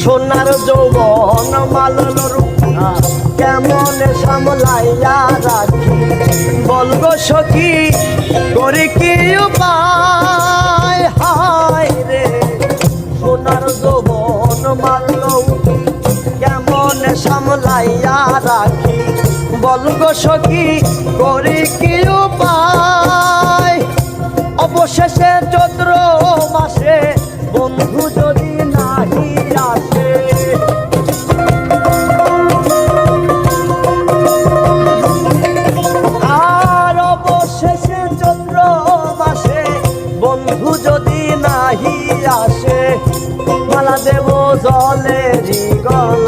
সোনার যৌবন মালন রূপা কেমন সামলাইয়া রাখি বলগো সখী করি কি উপায় হায় রে সোনার যৌবন মালন কেমন সামলাইয়া রাখি বলগো সখী করি কি উপায় অবশেষে চৈত্র মাসে বন্ধু যদি নাহি আসে আর অবশেষে চৈত্র মাসে বন্ধু যদি নাহি আসে মালা দেব জলেরই গলা